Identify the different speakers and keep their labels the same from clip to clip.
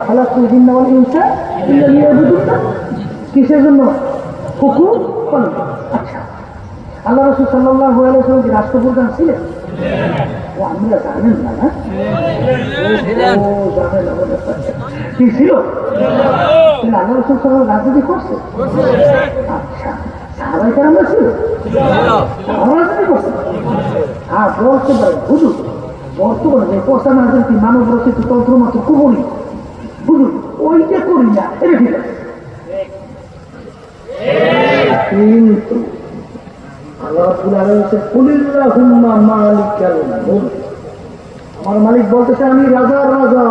Speaker 1: খালাকুল জিন্না ওয়াল ইনসা ইল্লা লিয়াবুদুন, কিসের জন্য? হুকুম পালন। আচ্ছা, আল্লাহ রাসূল সাল্লাল্লাহু আলাইহি ওয়াসাল্লাম কি রাষ্ট্রপ্রধান ছিলেন? ও আমরা জানেন না, না ও জানেন না, কি ছিল? আল্লাহ রাসূল সাল্লাল্লাহু রাজনীতি করছে? আচ্ছা, সাহাবায়ে কেরামরা ছিল? রাজনীতি করছে। আর বলতে পারে হুজুর বর্তমানে যে পোষা রাজনীতি মানব রচিত তন্ত্র মাত্র কুবরি, হুজুর ওইটা করি না, এটা ঠিক আছে। কিন্তু আমার মালিক বলতেছে আমি রাজা রাজা।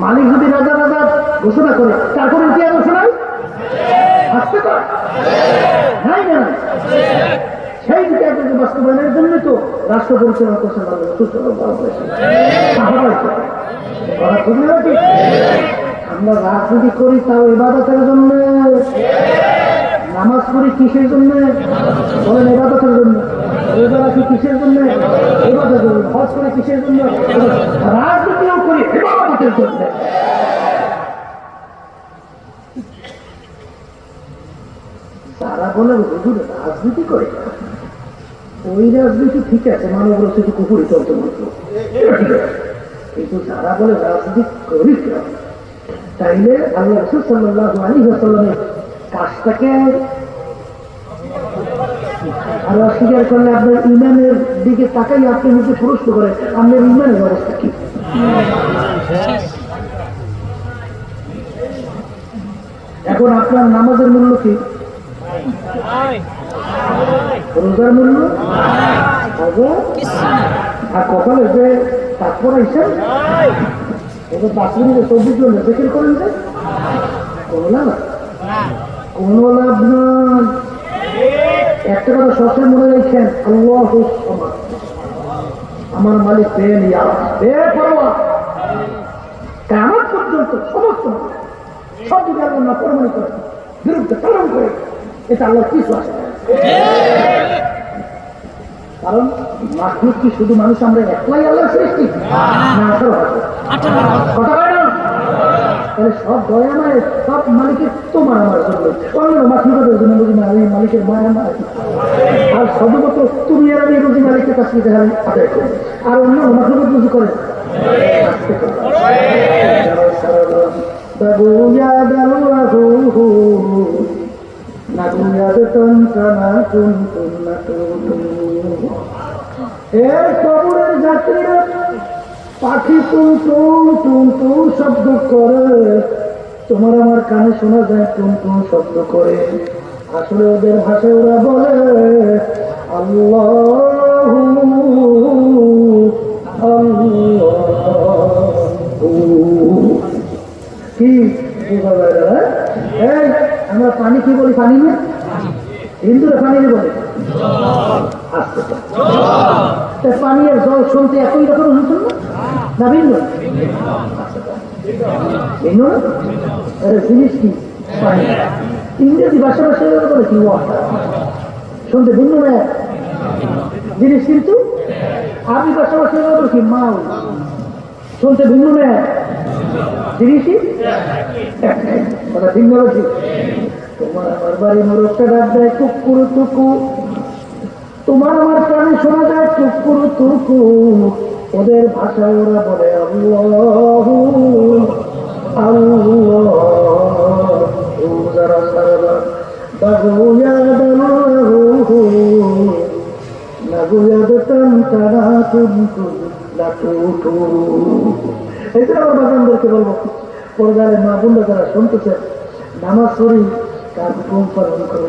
Speaker 1: মালিক যদি রাজা রাজা ঘোষণা করে, তারপরে কি আর ঘোষণায় আসতে পারে নাই না? সেই নীতি বাস্তবায়নের জন্য তো রাষ্ট্র পরিচালনা করছেন আমরা রাজনীতি করি তাও ইবাদতের জন্য, নামাজ পড়ি কিসের জন্য? বলেন ইবাদতের জন্য। রোজা রাখি কিসের জন্য? ইবাদতের জন্য। হজ করি কিসের জন্য? রাজনীতিও করি ইবাদতের জন্য। তারা বলে হুজুর রাজনীতি করে, ওই রাজনীতি ঠিক আছে, মানব রচিত কুকুরি চলতে মাত্র, কিন্তু যারা বলে রাজনীতি করি তাইলে আল্লাহ রাসূল সাল্লাল্লাহু আলাইহি ওয়াসাল্লামের কাজটাকে আর অস্বীকার করলে আপনার ইমানের দিকে তাকাই আপনি মুখে প্রশ্ন করে আপনার ইমানের অবস্থা কি? এখন আপনার নামাজের মূল্য কি? রোজার মূল্য? আর কপালে যে তারপর হিসাব ওদের 5 মিনিটে 24 জনে জিকির করেন যে কোনো লাভ, কোনো লাভ নয়। একটা কথা সবসময় মনে রাখছেন, আল্লাহু সামাদ, আমার মালিক বেপরোয়া। কিয়ামত পর্যন্ত সমস্ত সব যদি আল্লাহ নাফরমানি করে, বিরুদ্ধে পালন করে, এটা আল্লাহর কিছু আসে না। কারণ মাখলুক কি শুধু মানুষ আমরা একলাই আল্লাহর সৃষ্টি না? 18 কথা বলে না? তাহলে সব দয়া মায়ের সব মালিকের তোমার আমার জন্য, অন্য মাখলুকের জন্য বুঝি না, আমি মালিকের মায়া মায়। আর শুধুমাত্র তুমি আর আমি বুঝি মালিকের কাছ থেকে আদায় করি, আর অন্য মাখলুকের বুঝি করে কবরের যাত্রীরা পাখি টুন টুন টুন টুন শব্দ করে, তোমার আমার কানে শোনা যায় টুন টুন শব্দ করে। আসলে ওদের ভাষায় ওরা বলে আল্লাহু কি আমরা পানি কি বলি? পানি না, হিন্দুরা পানি বলে পানি আর জল শুনতে একই রকম শুনছেন না ভিন্ন? ভিন্ন জিনিস কি? পানি। ইংরেজি ভাষা বলে কি ওয়াটার, শুনতে ভিন্ন না জিনিস, কিন্তু আরবি ভাষা বলে কি মাউ, শুনতে ভিন্ন না জিনিসই ভিন্ন। তোমার আমার বাড়ি মোরগটা ডাক দেয় কুকুর টুকু, তোমার আমার কানে শোনা যায় কুকুর টুকু। ওদের ভাষা ওরা বলে আল্লাহু আল্লাহু যারা সারা বাগুয়াদালহু নাগুয়াদাতান তারাতুন লাতুতু। এটা আমার বাগানদেরকে বলবো, পর্দারে মা বোনরা যারা শুনতেছে, নামাজ পড়ি কার হুকুম পালন করি।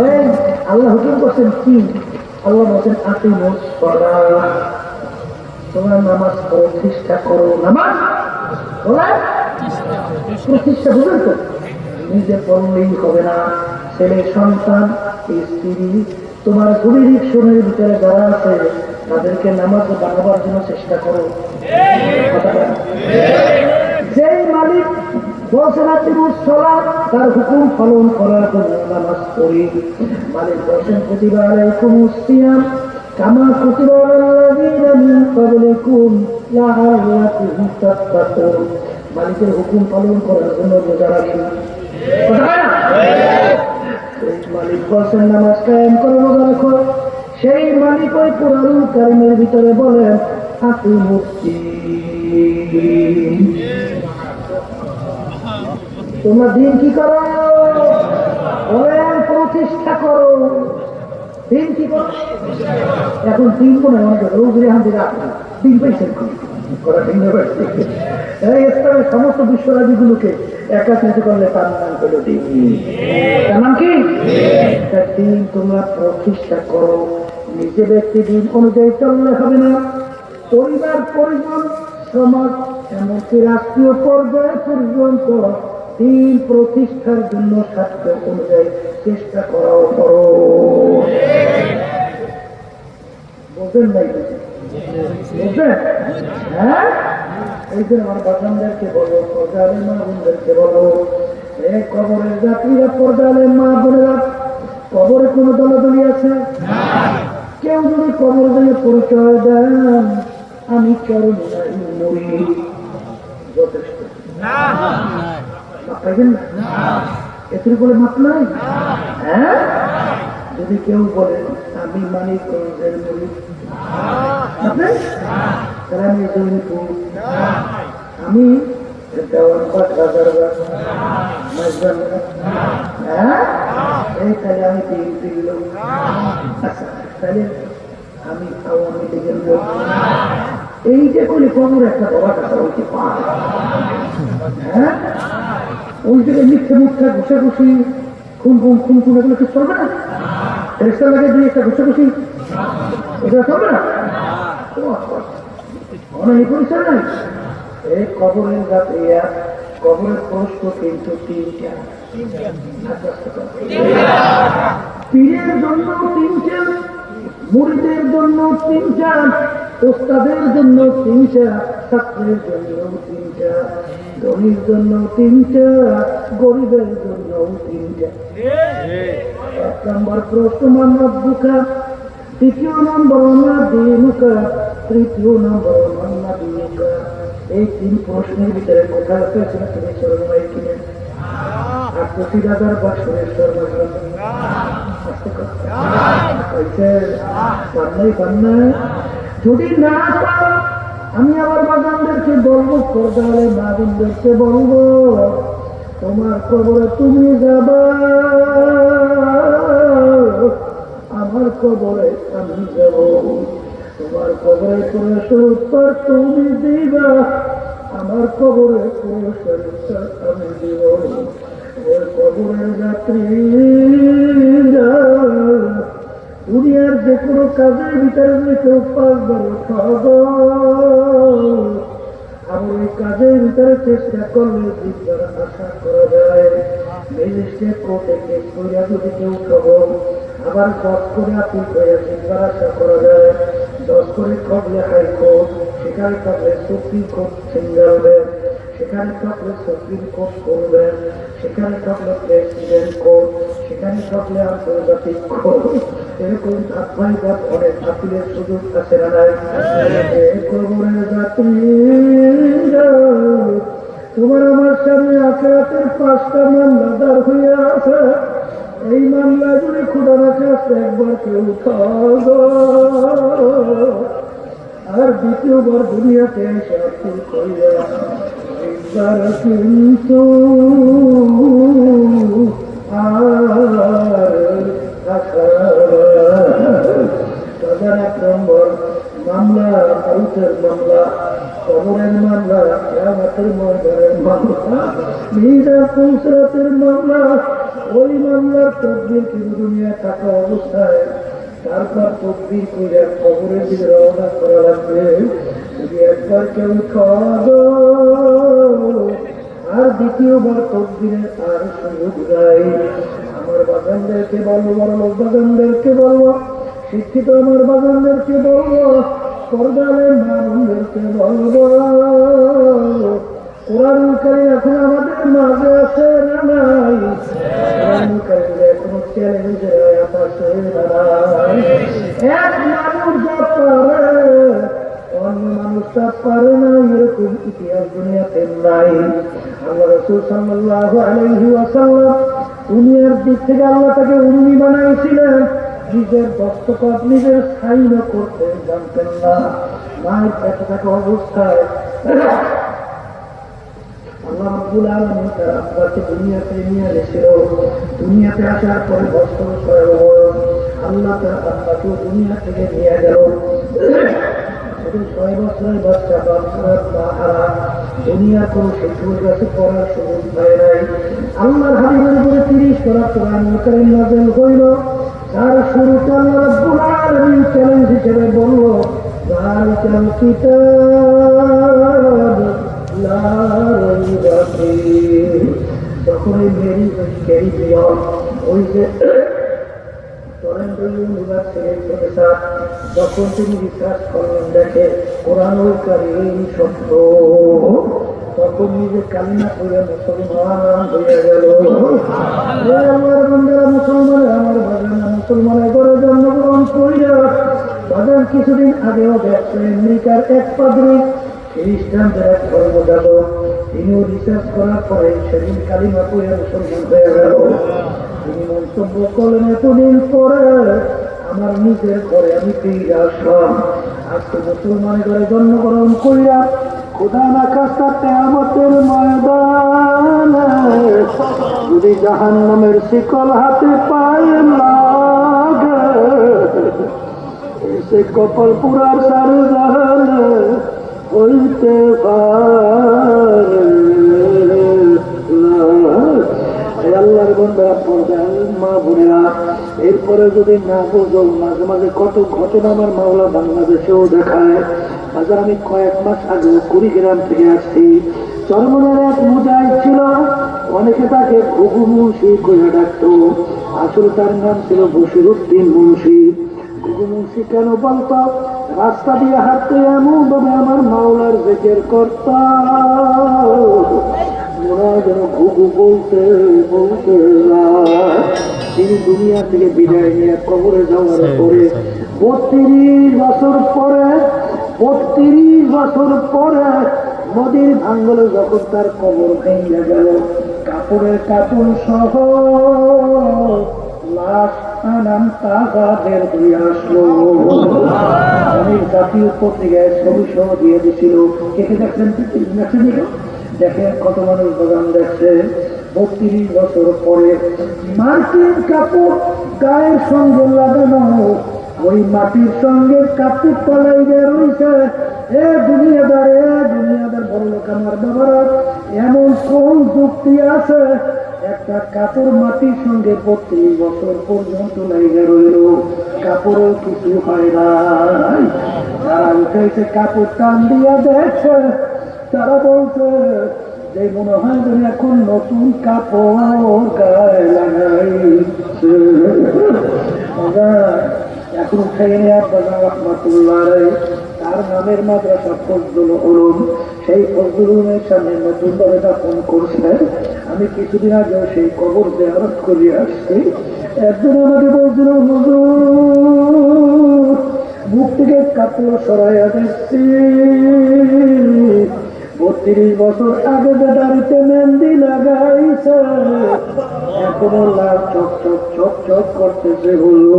Speaker 1: এই আল্লাহ হুকুম করছেন কি? আল্লাহ বলছেন আকিমুস সালাহ, তোমরা নামাজ প্রতিষ্ঠা করো। নামাজ প্রতিষ্ঠা বুঝেন তো? নিজে পড়লেই হবে না, ছেলে সন্তান স্ত্রী তোমার শরীরিক শরীরের ভিতরে যারা আছে তাদেরকে নামাজ বানাবার জন্য চেষ্টা করো। যেই মালিক বলছেন আকিমুস সালাহ, তার হুকুম পালন করার জন্য নামাজ পড়ি। মালিক বলছেন কুতিবা আলাইকুমুস সিয়াম, কামা কুতিবা আলাল্লাযীনা মিন ক্বাবলিকুম লাআল্লাকুম তাত্তাকুন। মালিকের হুকুম পালন করার জন্য রোজা রাখি। মালিক বলছেন নামাজ কায়েম করে রোজা রাখো। সেই মালিক ওই কুরআনুল কারীমের ভিতরে বলেন আকিমুদ্দীন, তোমরা দিন কি করো? বলেন প্রতিষ্ঠা করো। দিন কি করো? এখন দিন কোন রোজ রেহান দিয়ে রাখো, দিন পাইছেন ইসলামের সমস্ত বিশ্বরাজ্যগুলোকে একত্রিত করলে তার নাম হলো দিন। তার নাম কি? দিন তোমরা প্রতিষ্ঠা করো। নিজে ব্যক্তি দিন অনুযায়ী চললে হবে না, পরিবার, পরিজন, সমাজ, এমনকি রাষ্ট্রীয় পর্যায়ে পর্যন্ত দিন প্রতিষ্ঠার জন্য স্বাস্থ্য অনুযায়ী চেষ্টা করাও করো। বুঝলেন নাই? বুঝলেন? হ্যাঁ, এই যে আমার বাগানদেরকে বলো, পর্দালে মা বোনদেরকে বলো, কবরের যাত্রীরা, পর্দালে মা বোনেরা, কবরে কোন দলাদলি আছে? কেউ যদি কবর দিয়ে পরিচয় দেন আমি চরণ মরি, যথেষ্ট। পাইবেন না? এর বলে মাপ নাই? হ্যাঁ, যদি কেউ বলে আমি মানিকগঞ্জের মরি, আমি জয়পুর, আমি দেওয়ানবাগ, রাজারবাগ, হ্যাঁ, এই তাহলে আমি বিএনপির লোক। আচ্ছা, তাহলে আমি আওয়ামী লীগের লোক। এই যে করলে কবর একটা বড় কথা হইতে পারে। হ্যাঁ, ওই জায়গায় মিথ্যে মুখা ঘুষাঘুষি, খুন খুন খুন খুন, এগুলো কি চলবে না? রেস্টার লাগে দিয়ে একটা ঘুষাঘুষি, এটা চলবে না? অনেক পরিচয় নাই। এই কবরের যাত্রীরা, কবরের প্রশ্ন কিন্তু তিনটা। পীরের জন্য তিনটা, মুরিদের জন্য তিনটা, ওস্তাদের জন্য তিনটা, ছাত্রের জন্য তিনটা, ধনীর জন্য তিনটা, গরিবের জন্য তিনটা। এক নম্বর প্রশ্ন মান রব্বুকা, দ্বিতীয় নম্বর মা দীনুকা, তৃতীয় নম্বর মান নবিয়ুকা। এই তিন প্রশ্নের ভিতরে কোথা আছে তুমি সর্বময় কিনে 28,000 বছরের যদি না পাও, আমি আবার বাগানদেরকে বলবো, পর্দালে মা বোনদেরকে বলবো, তোমার কবরে তুমি যাবা, আমার কবরে আমি যাব। তোমার কবরে পুরুষের উত্তর তুমি দিবা, আমার কবরে পুরুষের উত্তর আমি দিব। ওই কবরের যাত্রীরা দুনিয়ার যে কোনো কাজের ভিতরে যে কেউ 5 বার খাবো, আমার ওই কাজের ভিতরে চেষ্টা করলে দিকবার আশা করা যায়। ম্যাজিস্ট্রেট কোর্টে কেস করিয়া যদি কেউ খাবো, আবার 10 করে আপিল করে দিকবার আশা করা যায়। 10 করে খবলে হাইকোর্ট, সেখানে থাকলে সুপ্রিম কোর্ট সিঙ্গেল বেঞ্চ, সেখানে থাকলে সুপ্রিম কোর্ট করবে, সেখানে থাকলে প্রেসিডেন্ট কোর্ট, সেখানে থাকলে আন্তর্জাতিক কোর্ট। এরকম ধাপ্পাই ধাপ অনেক আপিলের সুযোগ আছে না নাই? কবরের যাত্রীরা, তোমার আমার সামনে আখিরাতের 5টা মামলা দাঁড় হইয়া আছে। এই মামলা যদি খোদা রাখে একবার কেউ খাওয়া, আর দ্বিতীয়বার দুনিয়াতে এসে আপিল করিয়া একবার কিন্তু তাদের 1 নম্বর মামলা ভারতের মামলা, কবরের মামলা, কিয়ামতের ময়দানের মামলা, মিজান পুলসরাতের মামলা। ওই মামলার তদবির কিন্তু দুনিয়া থাকা অবস্থায় তারপর তদবির করে কবরের দিকে রওনা করা লাগবে। যদি একবার কেউ খাওয়াবো, আর দ্বিতীয়বার তদবিরের আর সুযোগ নাই। আমার বাগানদেরকে বলবো, বড় লোক বাগানদেরকে বলবো, শিক্ষিত আমার বাগানদেরকে বলবো, পর্দালের মানুষদেরকে বলবো, কোরআনুল কারীম এখন আমাদের মাঝে আছে না নাই? কোরআনুল কারীম এখনো চ্যালেঞ্জের আয়াত আছে না নাই? এক মানুষ যা পারে অন্য মানুষটা পারে না, এরকম ইতিহাস দুনিয়াতে নাই। আল্লাহ রাসূল সাল্লাল্লাহু আলাইহি ওয়াসাল্লাম দুনিয়ার দিক থেকে আল্লাহ তাকে উম্মি বানাইছিলেন, নিজের দস্তখত নিজের সাইন করতে জানতেন না। মায়ের পেটে থাকা অবস্থায় আল্লাহ রাব্বুল আলামিন তার আব্বাকে দুনিয়াতে নিয়ে এসেছিল। দুনিয়াতে আসার পরে বছর 6 বয়স আল্লাহ তার আব্বাকে দুনিয়া থেকে নিয়ে গেল। শুধু 6 বছরের বাচ্চা বাহারা দুনিয়া কোনো শিশুর কাছে পড়ার সুযোগ পায় নাই। আল্লাহর হাবিবের উপরে 30 পারা কোরআন কারীম নাযিল হইল। তার শুরুতে আল্লাহ রাব্বুল আলামিন চ্যালেঞ্জ হিসেবে বলল, যালিকাল কিতাব লা রাইবা ফীহ। যখন এই মেরি ক্যারিবিয়ান ওই যে টরেন্টো ইউনিভার্সিটির প্রফেসর যখন তিনি রিসার্চ করলেন, দেখে কোরআনুল কারীম সত্য, তখন নিজে কালিমা পড়ে মুসলমান হয়ে গেল। আমার বন্ধুরা মুসলমান, আমার বাগানা মুসলমানের ঘরে জন্মগ্রহণ করিয়া বাগান কিছুদিন আগেও দেখছে আমেরিকার এক পাদ্রী খ্রিস্টানদের এক ধর্মযাজক, তিনিও রিসার্চ করার পরে সেদিন কালিমা পড়ে মুসলমান হয়ে গেল। তিনি মন্তব্য করলেন, এতদিন পরে আমার নিজের ঘরে আমি ফিরে আসলাম। আজকে মুসলমানের ঘরে জন্মগ্রহণ করিয়া খোদা না খাস্তা কিয়ামতের ময়দানে যদি জাহান্নামের শিকল হাতে পায়ে লাগে, সে কপাল পুরার সারে জাহানে হইতে পারে না। আল্লাহর বান্দা পর্দার মা বোনেরা, এরপরে যদি না বুঝো, মাঝে মাঝে কত ঘটনা আমার মাওলা বাংলাদেশেও দেখায়। আজ আমি কয়েক মাস আগে কুড়িগ্রাম থেকে আসছি। চরমনের এক মুজাহিদ ছিল, অনেকে তাকে ঘুঘু মুন্সি করে ডাকতো। আসলে তার নাম ছিল বশিরউদ্দিন মুন্সি। ঘুঘু মুন্সি কেন বলতো? রাস্তা দিয়ে হাঁটতে এমন ভাবে আমার মাওলার জিকির করতাম, ওরা যেন ঘুঘু বলতে বলতে। তিনি দুনিয়া থেকে বিদায় নিয়ে কবরে যাওয়ার পরে 32 বছর পরে 32 বছর পরে নদীর ভাঙ্গলে যখন তার কবর ভেঙে গেল, কাপড়ের কাপড় সহ লাশ আনাম তাজা বের হয়ে আসলো। অনেক জাতীয় পত্রিকায় ছবি সহ দিয়ে দিছিল। কে দেখছেন? দেখে কত মানুষ বাগান দেখছে। 32 বছর পরে মাটির কাপড় গায়ের সঙ্গে লাগানো, ওই মাটির সঙ্গে কাপড় পালাইয়া রয়েছে। এ দুনিয়াদার বড় লোক আমার বাবারা, এমন কোন যুক্তি আছে? একটা কাপড় মাটির সঙ্গে 32 বছর পর্যন্ত লাইগা রইল, কাপড়ও কিছু হয় নাই। যারা উঠেছে কাপড় টান দিয়া দেখছে, তারা বলছে যে মনে হয় যেন এখন নতুন কাপড় গায়ে লাগাইছে। এখন উঠে নিয়ে রহমাতুল্লাহ তার নামের মাদ্রাসা ফজলুল উলুম, সেই ফজলুল উলুমের সামনে নতুন ভাবে দাফন করছে। আমি কিছুদিন আগেও সেই কবর জিয়ারত করে আসছি। একজন আমাকে বলছিল, হুজুর মুখ থেকে কাপড় সরাইয়া দেখছি, 32 বছর আগে যে দাড়িতে মেহেন্দি লাগাইছে এখনো লাল চক চক চক চক করতেছে। বললো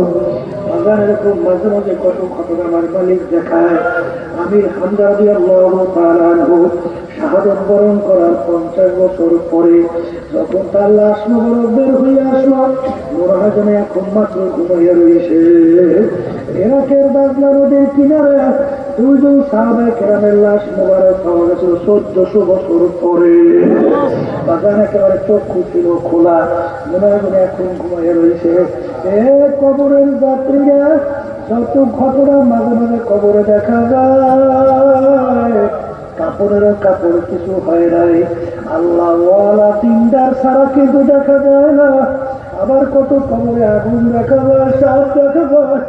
Speaker 1: আবার এরকম মাঝে মাঝে কত ঘটনা আমার মালিক দেখায়। আমির হামজা রাদিয়াল্লাহু তাআলা আনহু শাহাদাত বরণ করার 50 বছর পরে যখন তার লাশ মোবারক বের হয়ে আসলো, মনে হয় যেন এখন মাত্র ঘুমাইয়া রয়েছে। ইরাকের বাজলা নদীর কিনারে 2 জন সাহাবায়ে কেরামের লাশ মোবারক পাওয়া গেছিল 1400 বছর পরে। বাগান একেবারে চক্ষু ছিল খোলা, মনে হয় যেন এখন ঘুমাইয়া রয়েছে। কবরের যাত্রীরা যত ঘটনা মাঝে মাঝে কবরে দেখা যায়, কাপড়েরও কাপড় কিছু হয় নাই। আল্লাহওয়ালা দিনদার ছাড়া কিন্তু দেখা যায় না। আবার কত কবরে আগুন দেখা যায়, সাপ দেখা যায়,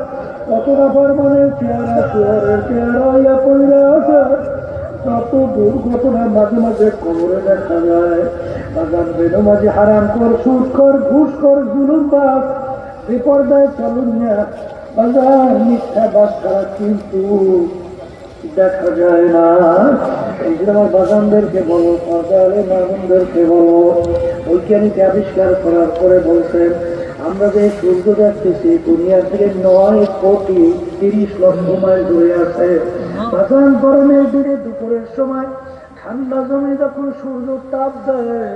Speaker 1: কত নাফার মানে চেহারা শুয়ারের চেহারা হইয়া পড়ে আছে। কত দুর্ঘটনা মাঝে মাঝে কবরে দেখা যায়। বাগান বেনো মাঝে হারাম কর, সুদ কর, ঘুষ কর, জুলুমবাজ, বেপরদায় চলুন না, বাজার মিথ্যা বাচ্চারা কিন্তু দেখা যায় না। এই যে আমার বাগানদেরকে বলো, বাজারে মানুষদেরকে বলো, বৈজ্ঞানিক আবিষ্কার করার পরে বলছেন আমরা যে সূর্য দেখতেছি দুনিয়া থেকে 9,30,00,000 মাইল দূরে আছে। বাগান গরমের দিনে দুপুরের সময় ঠান্ডা জমি যখন সূর্য তাপ দেয়,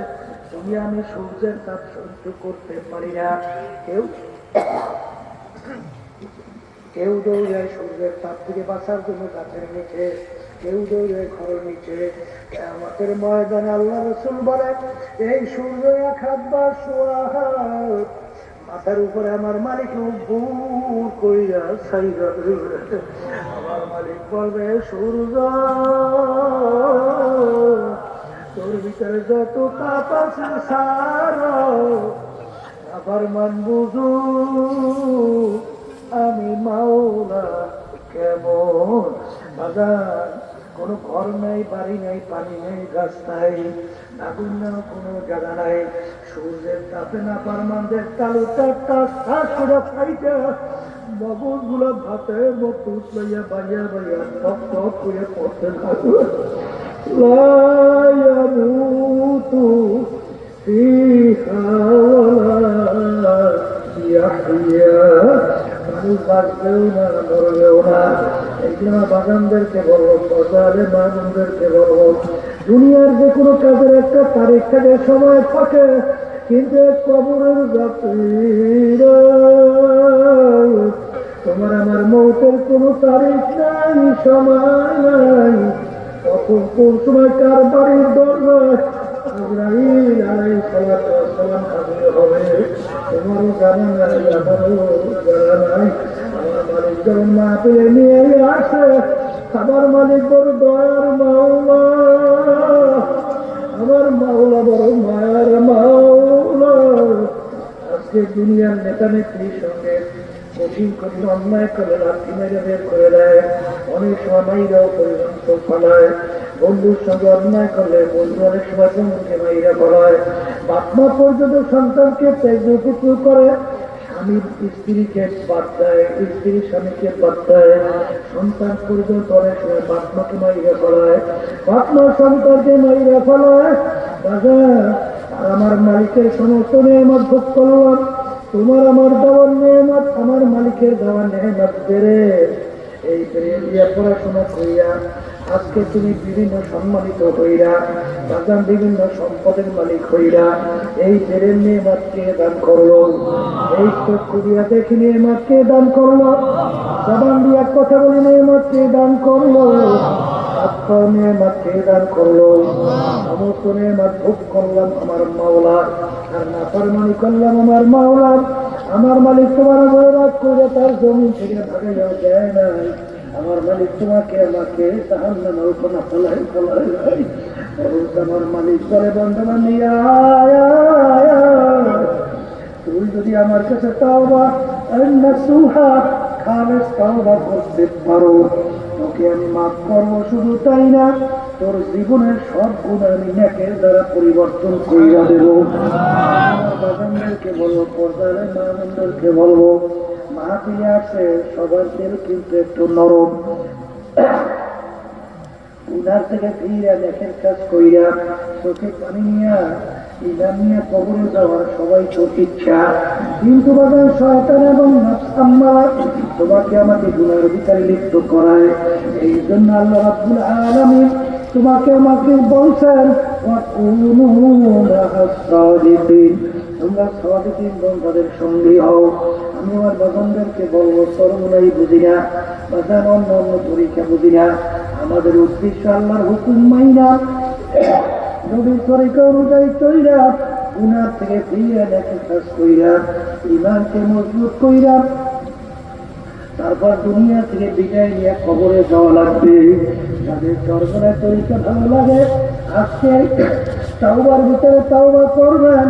Speaker 1: তুমি আমি সূর্যের তাপ সহ্য করতে পারি না। কেউ দৌড়ায় সূর্যের তাপ থেকে বাঁচার জন্য গাছের নিচে, কেউ দৌড়ায় ঘরের নিচে। আমাদের ময়দানে আল্লাহ রাসূল বলেন এই সূর্য 1 হাত বা সোয়া হাত মাথার উপরে আমার মালিক বুর কইরা ছাইরা দিবে। আমার মালিক বলবে সূর্য তোর ভিতরে যত তাপ আছে সারা আবার মান বুঝু আমি মাওলা কেমন। বাজার কোনো ঘর নাই, বাড়ি নাই, পানি নাই, গাছ নাই, আগুন না কোনো জায়গা নাই। সূর্যের তাপে না পারমানদের কালো চারটা শ্বাস করে খাইতে মগজ গুলো ভাতে মতো লইয়া বাইয়া বাইয়া টক টক করে পড়তে থাকো। লায়ামুতু ফিহা ওয়ালা ইয়াহইয়া, মানুষ বাঁচবেও না মরবেও না। এই জন্য বাগানদেরকে বলবো, বাজারে মানুষদেরকে বলবো, দুনিয়ার যে কোনো কাজের একটা তারিখ থাকে, সময় থাকে, কিন্তু কবরের যাত্রীরা তোমার আমার মৌতের কোনো তারিখ নাই, সময় নাই। কখন কোন সময় কার বাড়ির দরজায় আজরাইল আলাইহিস সালাতু ওয়াস সালাম হাজির হবে তোমারও জানা নাই, আমারও জানা নাই। আমার মালিক যখন মাহফিলে নিয়ে আসে, আমার মালিক বড় দয়ার মাওলা, আমার মাওলা বড় মায়ার মাওলা। আজকে দুনিয়ার নেতা নেত্রীর সঙ্গে কঠিন কঠিন অন্যায় করে লাঠি মেরে বের করে দেয়, অনেক সময় মাইরাও পর্যন্ত ফলায়। বন্ধুর সঙ্গে অন্যায় করলে বন্ধু অনেক সময় বন্ধুকে মাইরা ফলায়। বাপ মা পর্যন্ত সন্তানকে ত্যাজ্য করে, স্বামী স্ত্রীকে বাদ দেয়, স্ত্রী স্বামীকে বাদ দেয়, সন্তান পর্যন্ত অনেক সময় বাপ মাকে মাইরা ফলায়, বাপ মা সন্তানকে মাইরা ফলায়। বাজার আর আমার মালিকের সমস্ত নিয়ামত ভোগ করলাম, তোমার আমার দেওয়ার নিয়ামত, আমার মালিকের দেওয়ার নিয়ামত বেড়ে এই বেড়ে দিয়া পড়াশোনা করিয়া আজকে তুমি বিভিন্ন সম্মানিত হইরা, বাজান বিভিন্ন সম্পদের মালিক হইরা, এই বেড়ের নিয়ামতকে দান করলো, এই চক্ষু দিয়া দেখি নিয়ামতকে দান করলো, জবান দিয়া কথা বলি নিয়ামতকে দান করলো, আত্মা নিয়ামতকে দান করলো। সমস্ত নিয়ামত ভোগ করলাম আমার মাওলা, আর নাফরমানি করলাম আমার মাওলা। আমার মালিক তোমার বৈরাগ করে তার জমি থেকে ভাগে যাওয়া যায় না। আমার মালিক তোমাকে আমাকে জাহান্নামের কোনা ফেলাই ফেলাই নাই। আমার মালিক বলে বন্ধনা নিয়ে তুই যদি আমার কাছে তাওবা নাসুহা খালেস তাওবা করতে পারো, তোকে আমি মাফ করবো। শুধু তাই না, তোর জীবনের সব গুণ আমি নেকের দ্বারা পরিবর্তন করিয়া দেব। বাগানদেরকে বলবো, পর্দারে মানুষদেরকে বলবো, মাহফিলে আছে সবার তেল কিন্তু একটু নরম, উনার থেকে ফিরে লেখের কাজ কইরা চোখে পানি নিয়া ইলাম নিয়ে কবরে যাওয়ার সবাই চোখ ইচ্ছা, কিন্তু বাজার শয়তান এবং নফস আম্মারা তোমাকে আমাকে গুনার ভিতরে লিপ্ত করায়। এই জন্য আল্লাহ রাব্বুল আলামিন তোমাকে আমাকে বলছেন তোমরা সাদিকিন বন্ধাদের সঙ্গী হও। আমি আমার বাগানদেরকে বলবো, সর্বনাই বুঝি না, বাগান অন্য অন্য পরীক্ষা বুঝি না, আমাদের উদ্দেশ্য আল্লাহর হুকুম মাইনা নবীর তরিকা অনুযায়ী চইরা গুনার থেকে ফিরে দেখে কাজ কইরা ঈমানকে মজবুত কইরা তারপর দুনিয়া থেকে বিদায় নিয়ে কবরে যাওয়া লাগবে। যাদের চরমনের তরিকা ভালো লাগে আজকে তাওবার ভিতরে তাওবা করবেন।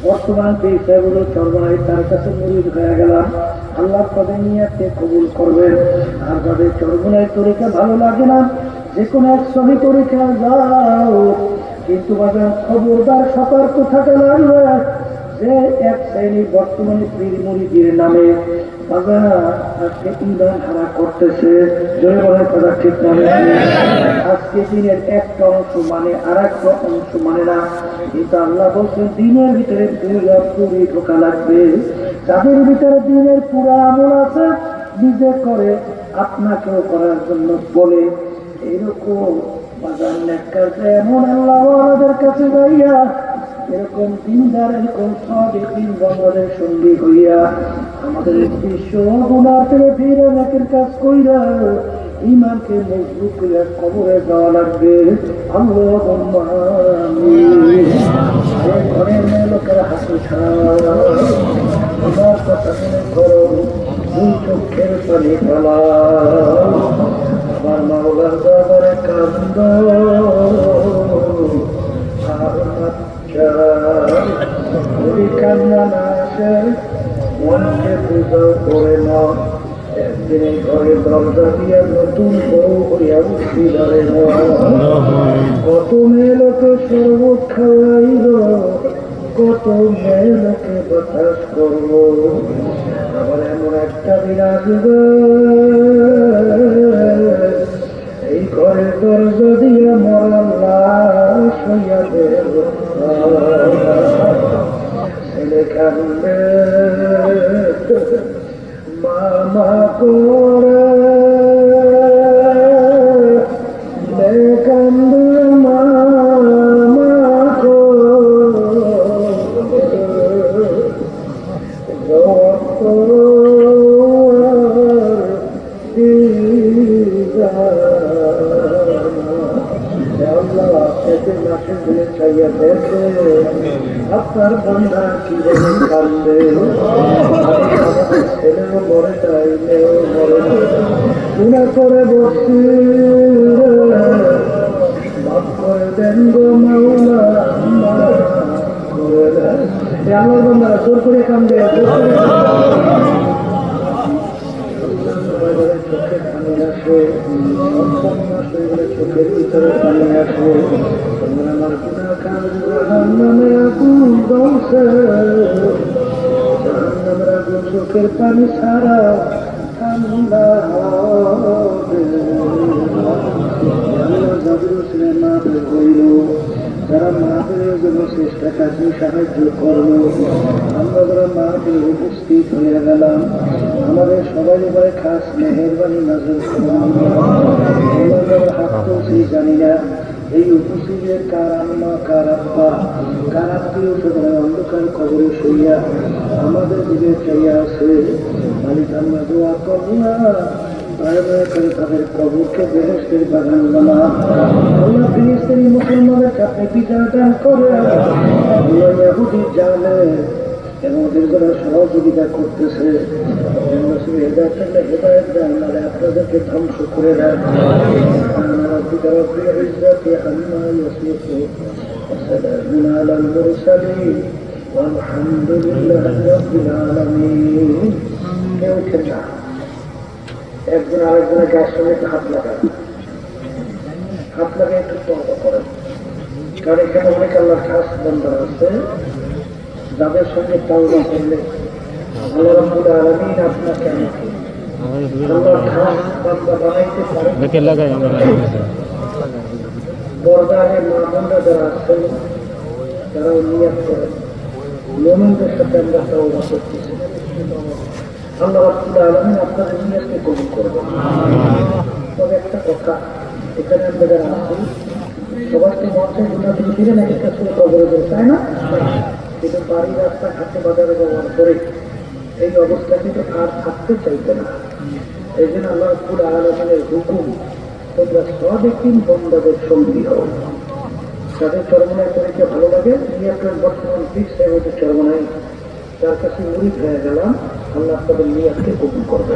Speaker 1: বর্তমান পেশাগুলো চরমায় তার কাছে মুরিদ হয়ে গেলাম, আল্লাহ তাদের নিয়াতে কবুল করবেন। আর যাদের চরমনের তরিকা ভালো লাগে না, যে কোনো এক সহি তরিকা যাও, কিন্তু বাজার খবরদার সতর্ক থাকা লাগবে। যে এক শ্রেণী বর্তমানে পীর মুরিদের নামে তারা আজকে ইমান হারা করতেছে, জয় বলার কথা ঠিক না? আজকে দিনের একটা অংশ মানে আর একটা অংশ মানে না। কিন্তু আল্লাহ বলছেন দিনের ভিতরে পুরি ঢোকা লাগবে। যাদের ভিতরে দিনের পুরা আমল আছে, নিজে করে আপনাকেও করার জন্য বলে, এরকম বাজার নেককার এমন আল্লাহ আমাদের কাছে যাইয়া এরকম দিনদার এরকম সবে দিন বন্ধের সঙ্গী হইয়া আমাদের বিশ্ব গুণা থেকে ফিরে নেকের কাজ কইরা ইমানকে মজবুত করিয়া কবরে যাওয়া লাগবে। আল্লাহুম্মা আমিন। ঘরের মেয়ে লোকের হাসি ছাড়া আমার কথা মনে করো, দুই চোখের পানি ফেলা আমার মাওলার দরবারে কান্দ যদি কান্না না আসে মনকে পূজাও করে না, একদিনে ঘরে দরজা দিয়া নতুন বউ হইয়া উঠি ধরে না। কত মেয়ে লোকে শরবত খাওয়াইল, কত মেয়ে লোকে বাতাস করল, আবার এমন একটা দিন আসবে এই ঘরের দরজা দিয়া মরার লাশ হইয়া দেব। ছেলে কান্দে মামা করে কান্দে মামা আপনার বন্ধা কি কান্দে ছেলেও মরে চাইলেও মরে শুনে করে বসি মাফ করে দেন গো মাওলা, আল্লাহর বন্ধারা জোর করে কান্দে, চোখে পানি আসে, চোখের ভিতরে পানি আসে, আমার নামে আগুন দৌড়ছে, আমরা চোখের পানি ছাড়া ঠান্ডা হবে। মাপে হইল, যারা মাপের জন্য চেষ্টা কাজে সাহায্য করলো, আমরা যারা মাপে উপস্থিত হয়ে গেলাম, আমাদের সবাই এবারে খাস মেহেরবানি নজর করলাম। হাত তুলছি জানি না এই উপস্থিতের কার আম্মা, কার আব্বা, কার আত্মীয় স্বজন অন্ধকার কবরে শুইয়া আমাদের দিকে চাইয়া আছে। মালিক আমরা দোয়া করবো না, তাদের কবরকে বেহেশতের বাগান বানা। আল্লাহ ফিলিস্তিনি মুসলমানের কাছে বিচার দান করে, আল্লাহ ইহুদির জানে এবং ওদের যারা সহযোগিতা করতেছে হেদায়ত দেন, নাহলে আপনাদেরকে ধ্বংস করে দেন। কেউ খেলা একজন আরেকজনের গায়ের সঙ্গে একটু হাত লাগায়, হাত লাগায় একটু তর্ক করেন, কারণ এখানে অনেক আল্লাহ খাস বান্দা আছে যাদের সঙ্গে তওবা করলে আল্লাহ রাব্বুল আলামিন আপনাকে আমাকে আল্লাহ খাস বান্দা বানাইতে পারে। বর্দানের মা বোনরা যারা আছেন তারা নিয়ত করেন, মুমিনদের সাথে আমরা তওবা করতেছি, আল্লাহ রাব্বুল আলামিন আপনাদের নিয়তকে কবুল করবেন। তবে একটা কথা, এখানে আমরা যারা আছি সবাইকে মঞ্চে গুণা দিয়ে ফিরে না একটা শুরু কবরে দেয়, তাই না? কিন্তু বাড়ি রাস্তা ঘাটে বাজারে যাওয়ার পরে এই অবস্থা কিন্তু আর থাকতে চাইবে না। এই জন্য আল্লাহ রাব্বুল আলামিনের হুকুম, তোমরা সাদেকিন বান্দাদের সঙ্গী হও। যাদের চরমনায় করেছে ভালো লাগে, নিয়াতের বর্তমান পীর সাহেবের চরমনায় তার কাছে মুরিদ হয়ে গেলাম, আল্লাহ তাদের নিয়াতকে কবুল করবে।